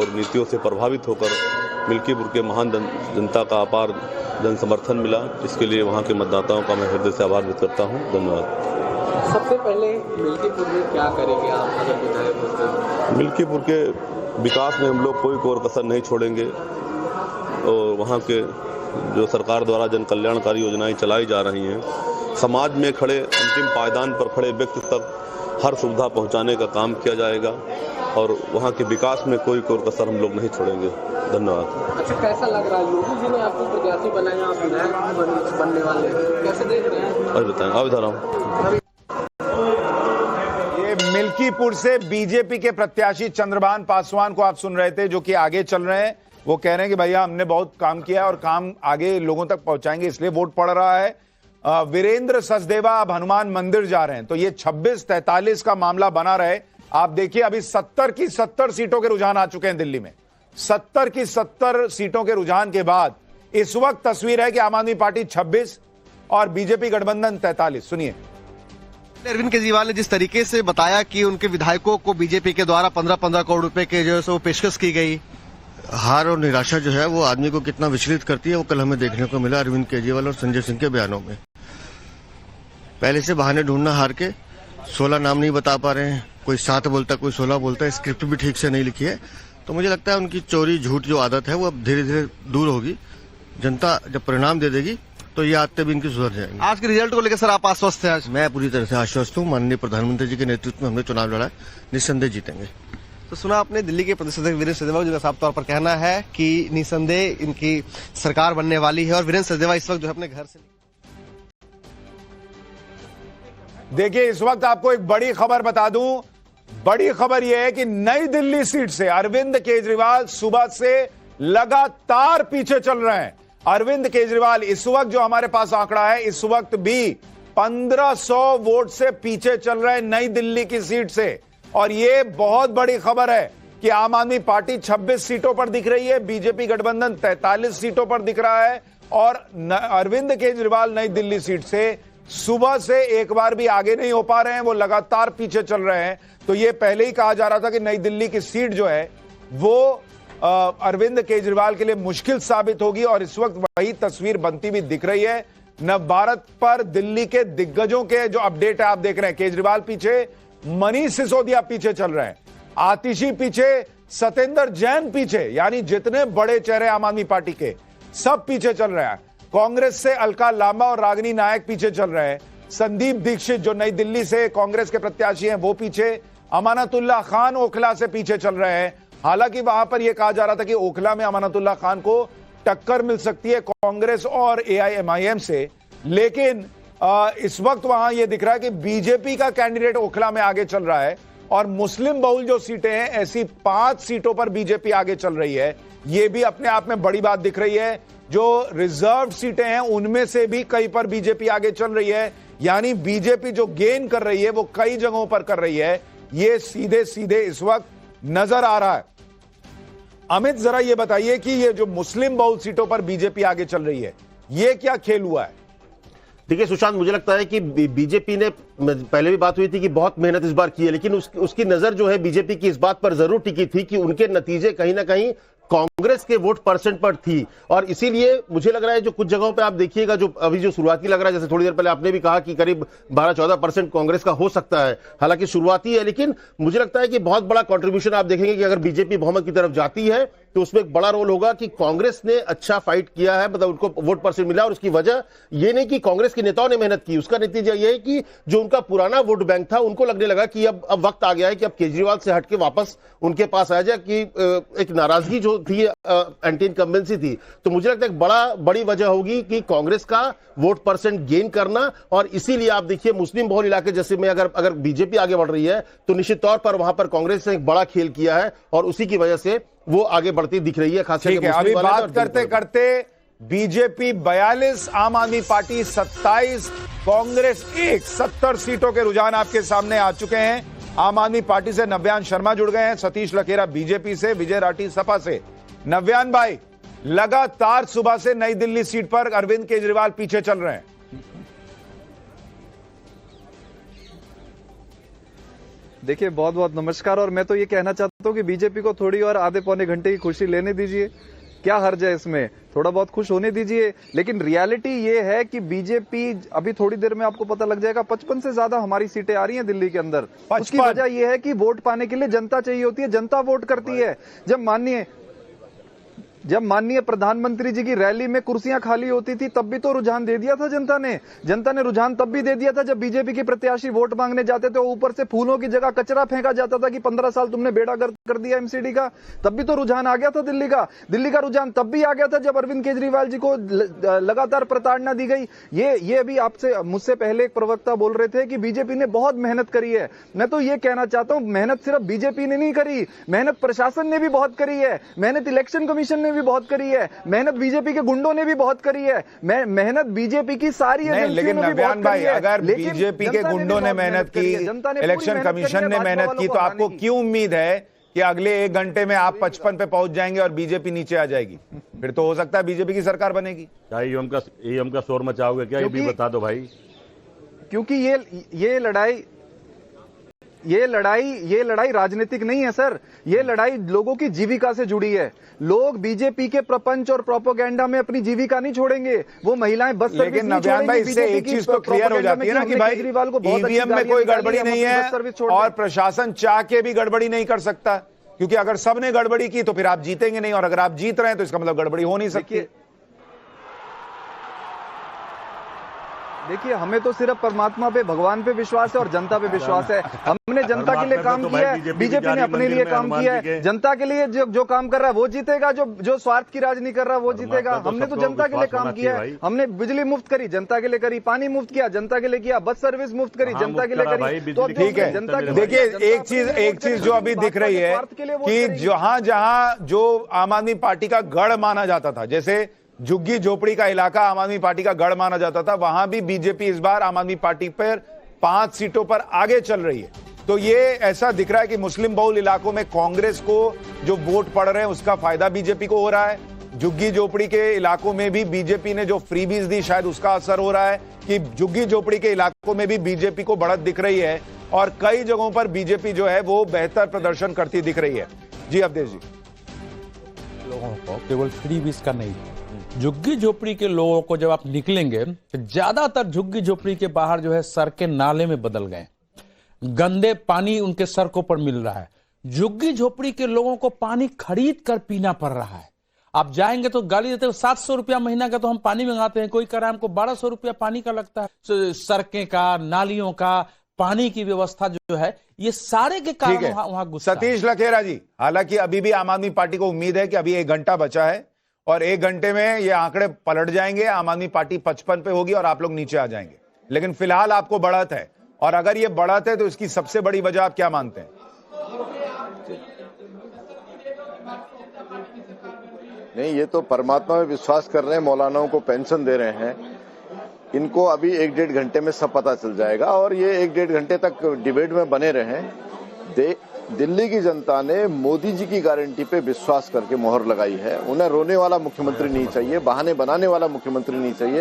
और नीतियों से प्रभावित होकर मिल्कीपुर के महान जनता का अपार जन समर्थन मिला। इसके लिए वहाँ के मतदाताओं का मैं हृदय से आभार व्यक्त करता हूँ। धन्यवाद। सबसे पहले मिल्कीपुर में क्या करेंगे आप अगर विधायक होते हैं? मिल्कीपुर के विकास में हम लोग कोई कोर कसर नहीं छोड़ेंगे और वहाँ के जो सरकार द्वारा जन कल्याणकारी योजनाएं चलाई जा रही हैं, समाज में खड़े अंतिम पायदान पर खड़े व्यक्ति तक हर सुविधा पहुंचाने का काम किया जाएगा और वहाँ के विकास में कोई कोर कसर हम लोग नहीं छोड़ेंगे। धन्यवाद। अच्छा, कैसा लग रहा है लोगों जी ने आपको प्रत्याशी बनाया, आप विधायक बनने वाले कैसे देख रहे हैं? अभी बताएं, अभी बता रहा हूँ। ये मिल्कीपुर से बीजेपी के प्रत्याशी चंद्रभान पासवान को आप सुन रहे थे, जो कि आगे चल रहे हैं। वो कह रहे हैं कि भैया हमने बहुत काम किया और काम आगे लोगों तक पहुंचाएंगे, इसलिए वोट पड़ रहा है। वीरेंद्र सचदेवा अब हनुमान मंदिर जा रहे हैं, तो ये 26-43 का मामला बना रहे। आप देखिए अभी 70 की 70 सीटों के रुझान आ चुके हैं दिल्ली में। 70 की 70 सीटों के रुझान के बाद इस वक्त तस्वीर है कि आम आदमी पार्टी 26 और बीजेपी गठबंधन 43। सुनिए अरविंद केजरीवाल ने जिस तरीके से बताया कि उनके विधायकों को बीजेपी के द्वारा 15-15 करोड़ रुपए के जो है वो पेशकश की गई। हार और निराशा जो है वो आदमी को कितना विचलित करती है, वो कल हमें देखने को मिला अरविंद केजरीवाल और संजय सिंह के बयानों में। पहले से बहाने ढूंढना हार के 16 नाम नहीं बता पा रहे हैं, कोई 7 बोलता कोई 16 बोलता है, स्क्रिप्ट भी ठीक से नहीं लिखी है। तो मुझे लगता है उनकी चोरी झूठ जो आदत है वो अब धीरे धीरे दूर होगी। जनता जब परिणाम दे देगी तो ये आदतें भी इनकी सुधर जाएंगी। आज के रिजल्ट को लेकर सर आप आश्वस्त हैं? आज मैं पूरी तरह से आश्वस्त हूँ। माननीय प्रधानमंत्री जी के नेतृत्व में हमने चुनाव लड़ा है, निस्संदेह जीतेंगे। तो सुना आपने दिल्ली के प्रदेश अध्यक्ष वीरेंद्र सचदेवा जी का साफ तौर पर कहना है कि निस्संदेह इनकी सरकार बनने वाली है और वीरेंद्र सचदेवा इस वक्त जो है अपने घर से। देखिए इस वक्त आपको एक बड़ी खबर बता दूं। बड़ी खबर यह है कि नई दिल्ली सीट से अरविंद केजरीवाल सुबह से लगातार पीछे चल रहे हैं। अरविंद केजरीवाल इस वक्त जो हमारे पास आंकड़ा है, इस वक्त भी 1500 वोट से पीछे चल रहे हैं नई दिल्ली की सीट से। और यह बहुत बड़ी खबर है कि आम आदमी पार्टी 26 सीटों पर दिख रही है, बीजेपी गठबंधन 43 सीटों पर दिख रहा है और अरविंद केजरीवाल नई दिल्ली सीट से सुबह से एक बार भी आगे नहीं हो पा रहे हैं, वो लगातार पीछे चल रहे हैं। तो ये पहले ही कहा जा रहा था कि नई दिल्ली की सीट जो है वो अरविंद केजरीवाल के लिए मुश्किल साबित होगी और इस वक्त वही तस्वीर बनती हुई दिख रही है। नवभारत पर दिल्ली के दिग्गजों के जो अपडेट है आप देख रहे हैं। केजरीवाल पीछे, मनीष सिसोदिया पीछे चल रहे हैं, आतिशी पीछे, सत्येंद्र जैन पीछे, यानी जितने बड़े चेहरे आम आदमी पार्टी के सब पीछे चल रहे हैं। कांग्रेस से अलका लांबा और रागिनी नायक पीछे चल रहे हैं। संदीप दीक्षित जो नई दिल्ली से कांग्रेस के प्रत्याशी हैं वो पीछे। अमानतुल्लाह खान ओखला से पीछे चल रहे हैं। हालांकि वहां पर यह कहा जा रहा था कि ओखला में अमानतुल्लाह खान को टक्कर मिल सकती है कांग्रेस और AIMIM से, लेकिन इस वक्त वहां यह दिख रहा है कि बीजेपी का कैंडिडेट ओखला में आगे चल रहा है और मुस्लिम बहुल जो सीटें हैं ऐसी 5 सीटों पर बीजेपी आगे चल रही है। यह भी अपने आप में बड़ी बात दिख रही है। जो रिजर्व सीटें हैं उनमें से भी कई पर बीजेपी आगे चल रही है, यानी बीजेपी जो गेन कर रही है वो कई जगहों पर कर रही है। ये सीधे सीधे इस वक्त नजर आ रहा है। अमित जरा ये बताइए कि ये जो मुस्लिम बहुल सीटों पर बीजेपी आगे चल रही है, ये क्या खेल हुआ है? देखिए सुशांत, मुझे लगता है कि बीजेपी ने, पहले भी बात हुई थी कि बहुत मेहनत इस बार की है, लेकिन उसकी नजर जो है बीजेपी की इस बात पर जरूर टिकी थी कि उनके नतीजे कहीं ना कहीं कांग्रेस के वोट परसेंट पर थी। और इसीलिए मुझे लग रहा है जो कुछ जगहों पे आप देखिएगा, जो अभी जो शुरुआती लग रहा है, जैसे थोड़ी देर पहले आपने भी कहा कि करीब 12-14% कांग्रेस का हो सकता है, हालांकि शुरुआती है, लेकिन मुझे लगता है कि बहुत बड़ा कंट्रीब्यूशन आप देखेंगे कि अगर बीजेपी बहुमत की तरफ जाती है तो उसमें एक बड़ा रोल होगा कि कांग्रेस ने अच्छा फाइट किया है, मतलब उनको वोट परसेंट मिला। और उसकी वजह यह नहीं कि कांग्रेस के नेताओं ने मेहनत की, उसका नतीजा यह है कि जो उनका पुराना वोट बैंक था उनको लगने लगा कि अब वक्त आ गया है कि अब केजरीवाल से हटके वापस उनके पास आ जाए, कि एक नाराजगी जो थी एंटी इनकम्बेंसी थी। तो मुझे लगता है बड़ी वजह होगी कि कांग्रेस का वोट परसेंट गेन करना। और इसीलिए आप देखिए मुस्लिम बहुल इलाके जैसे में अगर बीजेपी आगे बढ़ रही है तो निश्चित तौर पर वहां पर कांग्रेस ने एक बड़ा खेल किया है और उसी की वजह से वो आगे बढ़ती दिख रही है। खासकर अभी बात करते करते बीजेपी 42, आम आदमी पार्टी 27, कांग्रेस 1, 70 सीटों के रुझान आपके सामने आ चुके हैं। आम आदमी पार्टी से नव्यान शर्मा जुड़ गए हैं, सतीश लखेरा बीजेपी से, विजय राठी सपा से। नव्यान भाई, लगातार सुबह से नई दिल्ली सीट पर अरविंद केजरीवाल पीछे चल रहे हैं। देखिए बहुत बहुत नमस्कार। और मैं तो ये कहना चाहता हूँ कि बीजेपी को थोड़ी और आधे पौने घंटे की खुशी लेने दीजिए, क्या हर्ज है इसमें, थोड़ा बहुत खुश होने दीजिए। लेकिन रियलिटी ये है कि बीजेपी अभी थोड़ी देर में आपको पता लग जाएगा 55 से ज्यादा हमारी सीटें आ रही हैं दिल्ली के अंदर। उसकी वजह ये है कि वोट पाने के लिए जनता चाहिए होती है, जनता वोट करती है। जब माननीय प्रधानमंत्री जी की रैली में कुर्सियां खाली होती थी तब भी तो रुझान दे दिया था जनता ने रुझान तब भी दे दिया था जब बीजेपी के प्रत्याशी वोट मांगने जाते थे, ऊपर से फूलों की जगह कचरा फेंका जाता था कि 15 साल तुमने बेड़ा गर्क कर दिया एमसीडी का। तब भी तो रुझान आ गया था दिल्ली का रुझान तब भी आ गया था जब अरविंद केजरीवाल जी को लगातार प्रताड़ना दी गई। ये अभी आपसे मुझसे पहले एक प्रवक्ता बोल रहे थे कि बीजेपी ने बहुत मेहनत करी है। मैं तो ये कहना चाहता हूं मेहनत सिर्फ बीजेपी ने नहीं करी, मेहनत प्रशासन ने भी बहुत करी है, मेहनत इलेक्शन कमीशन ने भी बहुत करी है, मेहनत बीजेपी के गुंडों ने भी बहुत करी है, मेहनत बीजेपी की सारी लेकिन नव्यान भाई, अगर बीजेपी के गुंडों ने मेहनत की, इलेक्शन कमीशन ने मेहनत की, तो आपको क्यों उम्मीद है कि अगले 1 घंटे में आप 55 पे पहुंच जाएंगे और बीजेपी नीचे आ जाएगी? फिर तो हो सकता है बीजेपी की सरकार बनेगी। क्या ईएम का शोर मचाओगे क्या? ये भी बता दो भाई। क्योंकि ये लड़ाई राजनीतिक नहीं है सर, ये लड़ाई लोगों की जीविका से जुड़ी है। लोग बीजेपी के प्रपंच और प्रोपोगेंडा में अपनी जीविका नहीं छोड़ेंगे, वो महिलाएं बस सर्विस लेकिन नव्यान भाई, इससे एक चीज तो क्लियर हो जाती है ना कि भाई ईवीएम में कोई गड़बड़ी नहीं है और प्रशासन चाह के भी गड़बड़ी नहीं कर सकता, क्योंकि अगर सबने गड़बड़ी की तो फिर आप जीतेंगे नहीं, और अगर आप जीत रहे हैं तो इसका मतलब गड़बड़ी हो नहीं सकती। देखिए हमें तो सिर्फ परमात्मा पे, भगवान पे विश्वास है और जनता पे विश्वास है। हमने जनता के लिए काम किया है, बीजेपी ने अपने लिए काम किया है। जनता के लिए जो काम कर रहा है वो जीतेगा, जो स्वार्थ की राज नहीं कर रहा वो जीतेगा। हमने तो जनता के लिए काम किया है, हमने बिजली मुफ्त करी, जनता के लिए करी, पानी मुफ्त किया, जनता के लिए किया, बस सर्विस मुफ्त करी, जनता के लिए करी। तो ठीक है, देखिए एक चीज जो अभी दिख रही है कि जहां जो आम आदमी पार्टी का गढ़ माना जाता था, जैसे झुग्गी झोपड़ी का इलाका आम आदमी पार्टी का गढ़ माना जाता था, वहां भी बीजेपी इस बार आम आदमी पार्टी पर 5 सीटों पर आगे चल रही है। तो ये ऐसा दिख रहा है कि मुस्लिम बहुल इलाकों में कांग्रेस को जो वोट पड़ रहे हैं उसका फायदा बीजेपी को हो रहा है। झुग्गी झोपड़ी के इलाकों में भी बीजेपी ने जो फ्रीबीज दी शायद उसका असर हो रहा है कि झुग्गी झोपड़ी के इलाकों में भी बीजेपी को बढ़त दिख रही है और कई जगहों पर बीजेपी जो है वो बेहतर प्रदर्शन करती दिख रही है। जी अवधेश जी। लोगों को केवल फ्रीबीज का नहीं, झुग्गी झोपड़ी के लोगों को जब आप निकलेंगे तो ज्यादातर झुग्गी झोपड़ी के बाहर जो है सड़कें नाले में बदल गए, गंदे पानी उनके सड़कों पर मिल रहा है। झुग्गी झोपड़ी के लोगों को पानी खरीद कर पीना पड़ रहा है। आप जाएंगे तो गाली देते हो 700 रुपया महीना का तो हम पानी मंगाते हैं, कोई कह रहा है हमको 1200 रुपया पानी का लगता है। सड़कें का, नालियों का, पानी की व्यवस्था जो है, ये सारे के कारण वहां गुस्सा। सतीश लखेरा जी, हालांकि अभी भी आम आदमी पार्टी को उम्मीद है कि अभी 1 घंटा बचा है और 1 घंटे में ये आंकड़े पलट जाएंगे, आम आदमी पार्टी 55 पे होगी और आप लोग नीचे आ जाएंगे। लेकिन फिलहाल आपको बढ़त है, और अगर ये बढ़त है तो इसकी सबसे बड़ी वजह आप क्या मानते हैं? नहीं, ये तो परमात्मा में विश्वास कर रहे हैं, मौलानाओं को पेंशन दे रहे हैं, इनको अभी 1-1.5 घंटे में सब पता चल जाएगा और ये 1-1.5 घंटे तक डिबेट में बने रहें। दिल्ली की जनता ने मोदी जी की गारंटी पे विश्वास करके मोहर लगाई है। उन्हें रोने वाला मुख्यमंत्री नहीं चाहिए, बहाने बनाने वाला मुख्यमंत्री नहीं चाहिए।